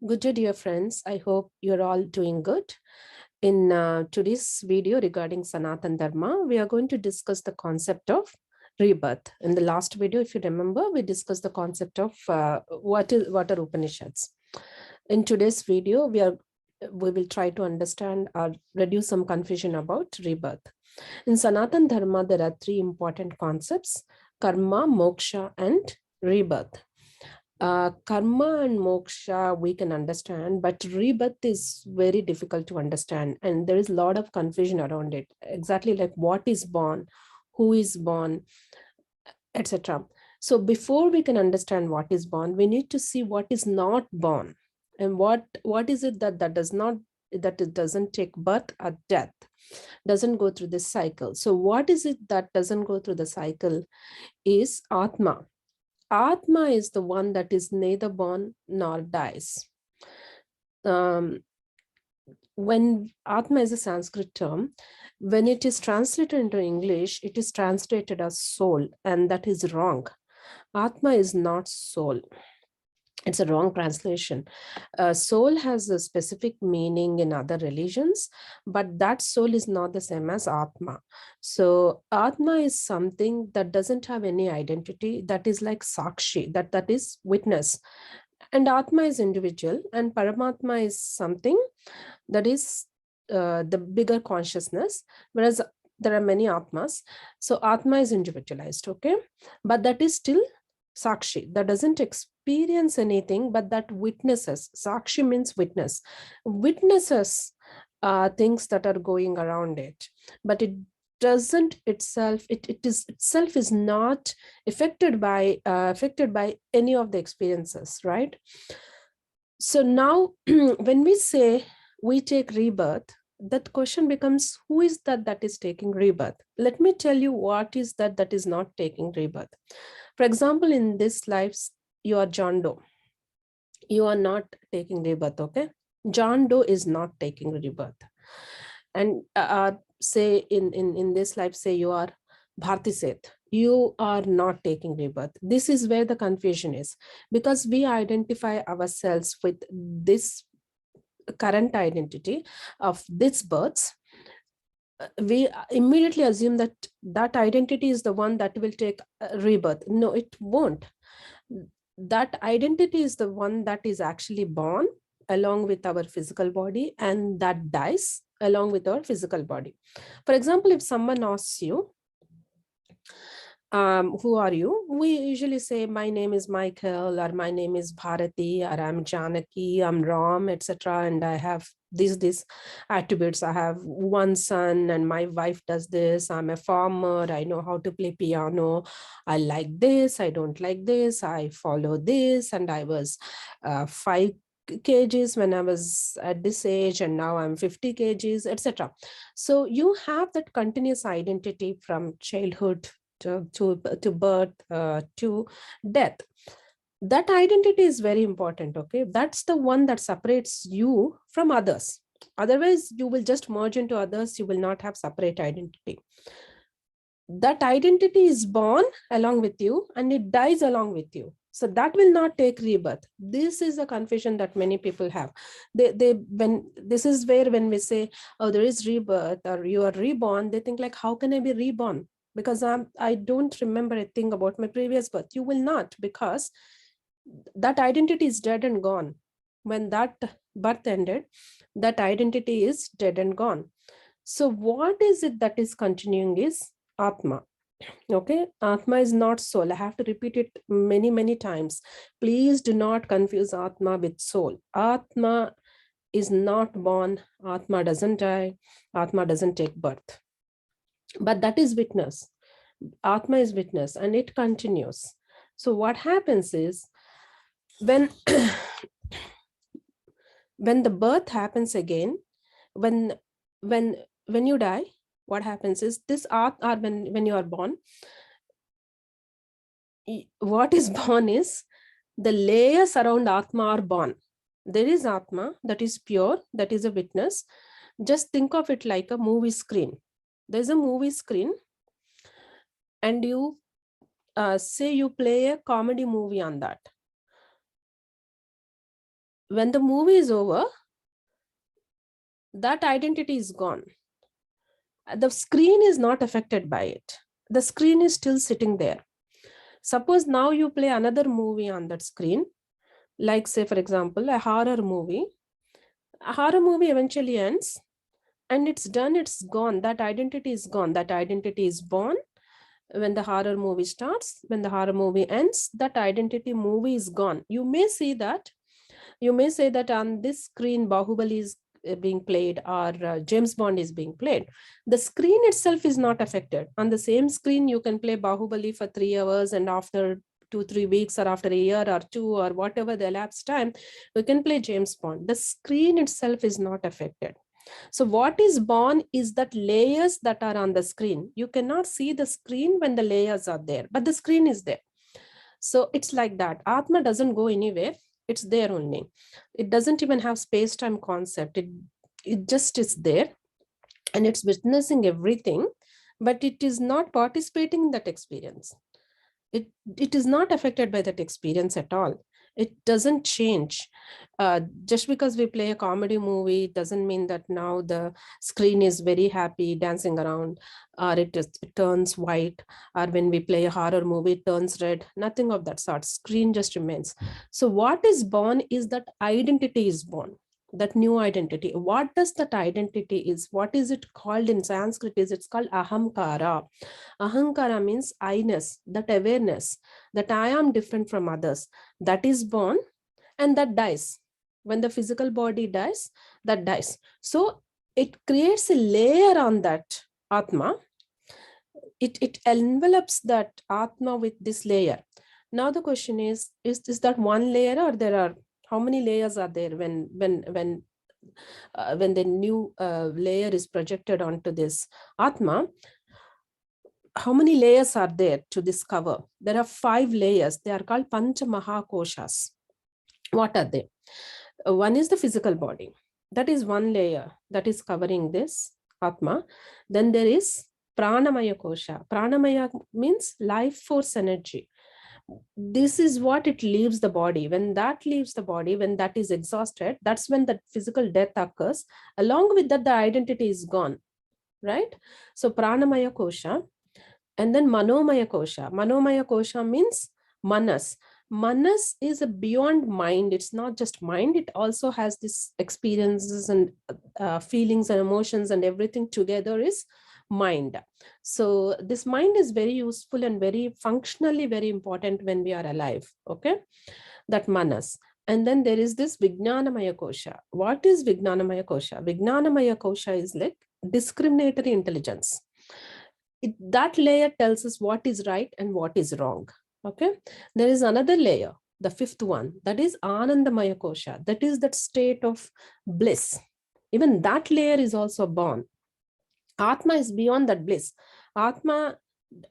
Good day, dear friends. I hope you're all doing good. In today's video regarding Sanatan Dharma, we are going to discuss the concept of rebirth. In the last video, if you remember, we discussed the concept of what are Upanishads. In today's video, we will try to understand or reduce some confusion about rebirth. In Sanatan Dharma, there are three important concepts: karma, moksha, and rebirth. Karma and moksha we can understand, but rebirth is very difficult to understand, and there is a lot of confusion around it. Exactly, like what is born, who is born, etc. So before we can understand what is born, we need to see what is not born, and what is it that does not, that it doesn't take birth or death, doesn't go through this cycle. So what is it that doesn't go through the cycle is Atma. Atma is the one that is neither born nor dies. When Atma is a Sanskrit term, when it is translated into English, it is translated as soul, and that is wrong. Atma is not soul. It's a wrong translation. Soul has a specific meaning in other religions, but that soul is not the same as Atma. So Atma is something that doesn't have any identity, that is like Sakshi, that is witness. And Atma is individual, and Paramatma is something that is the bigger consciousness, whereas there are many Atmas. So Atma is individualized, okay? But that is still Sakshi, that doesn't experience anything, but that witnesses. Sakshi means witness. Witnesses things that are going around it, but it doesn't itself, it is itself is not affected by any of the experiences, right? So now when we say we take rebirth, that question becomes, who is that is taking rebirth? Let me tell you what is that is not taking rebirth. For example, in this life, you are John Doe. You are not taking rebirth, okay? John Doe is not taking rebirth. And say in this life, say you are Bharti Seth, you are not taking rebirth. This is where the confusion is, because we identify ourselves with this current identity of this births. We immediately assume that that identity is the one that will take rebirth. No, it won't. That identity is the one that is actually born along with our physical body, and that dies along with our physical body. For example, if someone asks you, who are you? We usually say, my name is Michael, or my name is Bharati, or I'm Janaki, I'm Ram, etc. And I have these attributes. I have one son and my wife does this. I'm a farmer. I know how to play piano. I like this. I don't like this. I follow this. And I was 5 kgs when I was at this age, and now I'm 50 kgs, etc. So you have that continuous identity from childhood to birth to death. That identity is very important, okay? That's the one that separates you from others. Otherwise, you will just merge into others. You will not have separate identity. That identity is born along with you and it dies along with you. So that will not take rebirth. This is a confusion that many people have. When this is where, when we say, oh, there is rebirth or you are reborn, they think like, how can I be reborn? Because I don't remember a thing about my previous birth. You will not, because that identity is dead and gone. When that birth ended, that identity is dead and gone. So what is it that is continuing is Atma. Okay, Atma is not soul. I have to repeat it many times. Please do not confuse Atma with soul. Atma is not born. Atma doesn't die. Atma doesn't take birth. But that is witness. Atma is witness and it continues. So what happens is, when when the birth happens again, when when you die, what happens is this or when you are born, what is born is the layers around Atma are born. There is Atma that is pure, that is a witness. Just think of it like a movie screen. There's a movie screen, and you say you play a comedy movie on that. when the movie is over, that identity is gone. The screen is not affected by it. The screen is still sitting there. Suppose now you play another movie on that screen, like say, for example, a horror movie. A horror movie eventually ends and it's done, it's gone. That identity is gone. That identity is born when the horror movie starts. When the horror movie ends, that identity movie is gone. You may see that. You may say that on this screen, Bahubali is being played, or James Bond is being played. The screen itself is not affected. On the same screen, you can play Bahubali for 3 hours, and after 2-3 weeks, or after a year or two, or whatever the elapsed time, you can play James Bond. The screen itself is not affected. So what is born is that layers that are on the screen. You cannot see the screen when the layers are there, but the screen is there. So it's like that. Atma doesn't go anywhere. It's there only. It doesn't even have space-time concept. It just is there, and it's witnessing everything, but it is not participating in that experience. It is not affected by that experience at all. It doesn't change. Just because we play a comedy movie doesn't mean that now the screen is very happy dancing around, or it turns white, or when we play a horror movie it turns red. Nothing of that sort. Screen just remains. So what is born is that identity is born, that new identity. What does that identity is? What is it called in Sanskrit? It's called ahamkara. Ahankara means I-ness, that awareness that I am different from others. That is born and that dies. When the physical body dies, that dies. So it creates a layer on that Atma. It envelops that Atma with this layer. Now the question is that one layer, or there are, how many layers are there when the new layer is projected onto this Atma? How many layers are there to this cover? There are 5 layers. They are called Panchamahakoshas. What are they? One is the physical body. That is one layer that is covering this Atma. Then there is Pranamaya Kosha. Pranamaya means life force energy. This is what it leaves the body. When that leaves the body, when that is exhausted, that's when the physical death occurs. Along with that, the identity is gone, right? So Pranamaya Kosha. And then Manomaya Kosha. Manomaya Kosha means Manas. Manas is a beyond mind. It's not just mind. It also has this experiences and feelings and emotions, and everything together is mind. So this mind is very useful and very functionally very important when we are alive. Okay, that Manas. And then there is this Vijnanamaya Kosha. What is Vijnanamaya Kosha? Vijnanamaya Kosha is like discriminatory intelligence. That layer tells us what is right and what is wrong. Okay, there is another layer, the 5th one, that is Anandamaya Kosha. That is that state of bliss. Even that layer is also born. Atma is beyond that bliss. Atma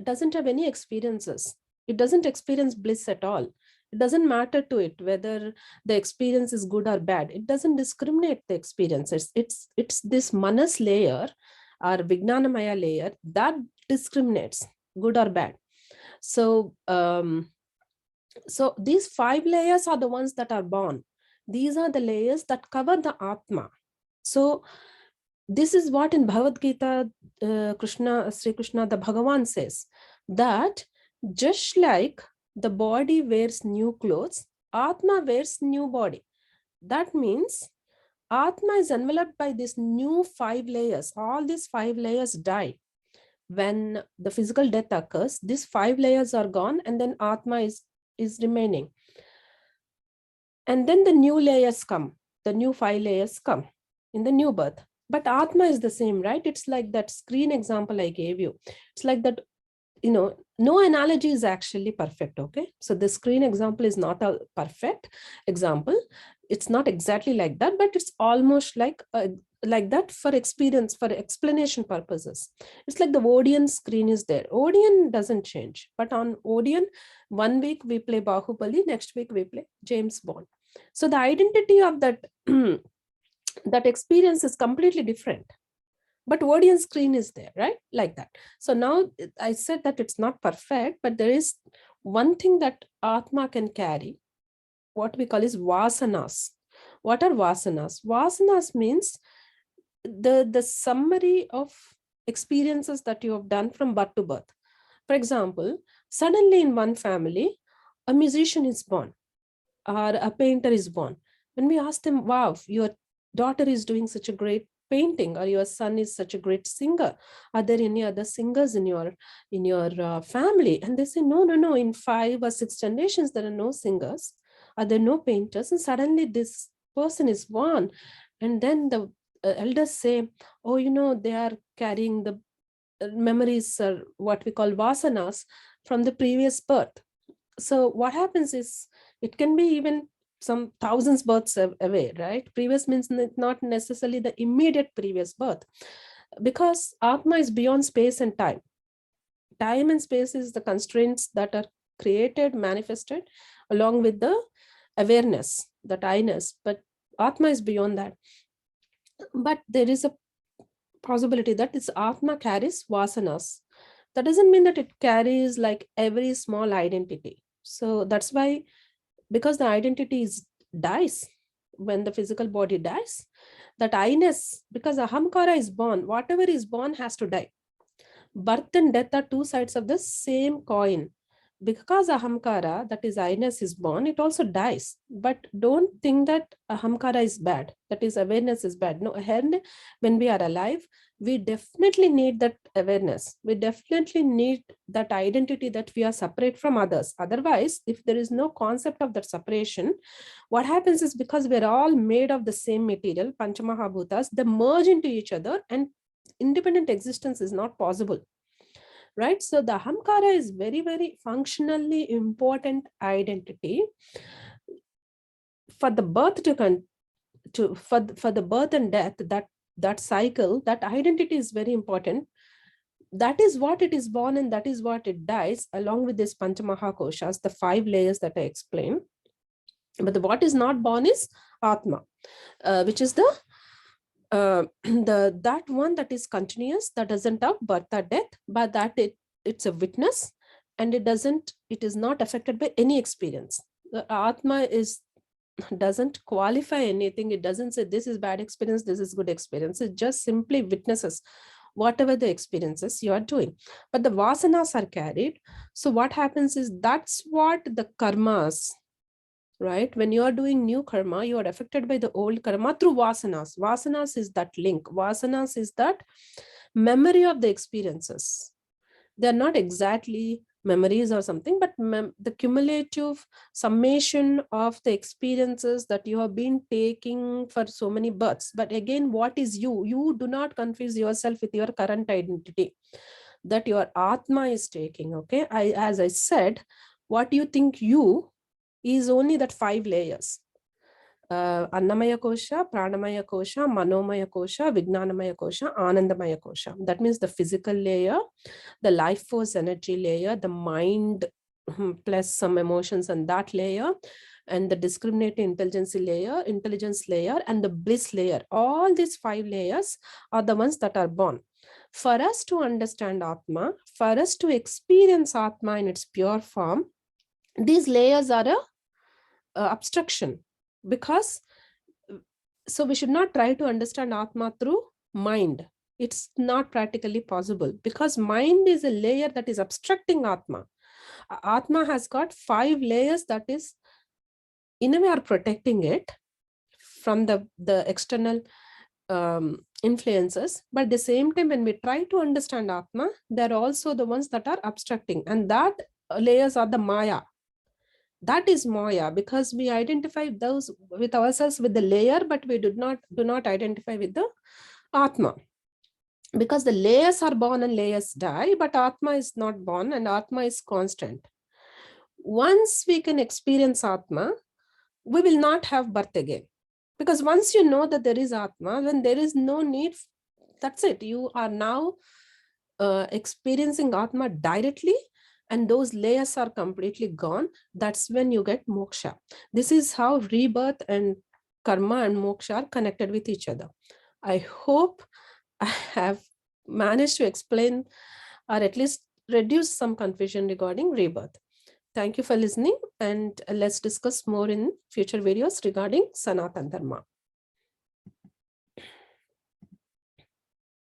doesn't have any experiences. It doesn't experience bliss at all. It doesn't matter to it whether the experience is good or bad. It doesn't discriminate the experiences. It's this Manas layer or Vijnanamaya layer that discriminates good or bad. So so these 5 layers are the ones that are born. These are the layers that cover the Atma. So this is what in Bhagavad Gita, Sri Krishna, the Bhagavan says, that just like the body wears new clothes, Atma wears new body. That means Atma is enveloped by this new 5 layers. All these 5 layers die. When the physical death occurs, these 5 layers are gone, and then Atma is remaining. And then the new layers come. The new 5 layers come in the new birth. But Atma is the same, right? It's like that screen example I gave you. It's like that, no analogy is actually perfect, okay? So the screen example is not a perfect example. It's not exactly like that, but it's almost like that for experience, for explanation purposes. It's like the Odeon screen is there. Odeon doesn't change, but on Odeon, 1 week we play Bahubali, next week we play James Bond. So the identity of that that experience is completely different, but Odeon screen is there, right? Like that. So now I said that it's not perfect, but there is one thing that Atma can carry, what we call is vasanas. What are vasanas? Vasanas means the summary of experiences that you have done from birth to birth. For example, suddenly in one family, a musician is born or a painter is born. When we ask them, wow, your daughter is doing such a great painting, or your son is such a great singer, are there any other singers in your family? And they say, no, in 5 or 6 generations there are no singers, are there no painters? And suddenly this person is born. And then the elders say, oh, they are carrying the memories, or what we call vasanas, from the previous birth. So what happens is, it can be even some thousands births away, right? Previous means not necessarily the immediate previous birth, because Atma is beyond space and time. Time and space is the constraints that are created, manifested, along with the awareness, the I-ness, but Atma is beyond that. But there is a possibility that this Atma carries vasanas. That doesn't mean that it carries like every small identity. So that's why, because the identity dies when the physical body dies, that I-ness, because ahamkara is born, whatever is born has to die. Birth and death are two sides of the same coin. Because ahamkara, that is I-ness, is born, it also dies. But don't think that ahamkara is bad, that is awareness is bad. No, when we are alive, we definitely need that awareness. We definitely need that identity, that we are separate from others. Otherwise, if there is no concept of that separation, what happens is, because we're all made of the same material, Panchamahakoshas, they merge into each other, and independent existence is not possible. Right? So the ahamkara is very, very functionally important identity for the birth for the birth and death, that cycle, that identity is very important. That is what it is born, and that is what it dies, along with this Panchamahakoshas, the 5 layers that I explained. But what is not born is Atma, which is that one that is continuous, that doesn't have birth or death, but that it's a witness, and it is not affected by any experience. The Atma doesn't qualify anything. It doesn't say this is bad experience, this is good experience. It just simply witnesses whatever the experiences you are doing. But the vasanas are carried. So what happens is, that's what the karmas, right? When you are doing new karma, you are affected by the old karma through vasanas. Vasanas is that link. Vasanas is that memory of the experiences. They're not exactly memories or something, but the cumulative summation of the experiences that you have been taking for so many births. But again, what is you? You do not confuse yourself with your current identity that your Atma is taking. Okay, as I said, what you think you is only that 5 layers. Annamaya kosha, pranamaya kosha, manomaya kosha, vijnanamaya kosha, anandamaya kosha. That means the physical layer, the life force energy layer, the mind plus some emotions on that layer, and the discriminating intelligence layer, and the bliss layer. All these 5 layers are the ones that are born. For us to understand Atma, for us to experience Atma in its pure form, these layers are a obstruction, because so we should not try to understand Atma through mind. It's not practically possible, because mind is a layer that is obstructing Atma. Atma has got 5 layers that is, in a way, are protecting it from the external influences. But at the same time, when we try to understand Atma, they're also the ones that are obstructing, and that layers are the Maya. That is Maya, because we identify those with ourselves with the layer, but we do not identify with the Atma. Because the layers are born and layers die, but Atma is not born, and Atma is constant. Once we can experience Atma, we will not have birth again. Because once you know that there is Atma, then there is no need. That's it. You are now experiencing Atma directly, and those layers are completely gone. That's when you get moksha. This is how rebirth and karma and moksha are connected with each other. I hope I have managed to explain, or at least reduce some confusion regarding rebirth. Thank you for listening, and let's discuss more in future videos regarding Sanatan Dharma.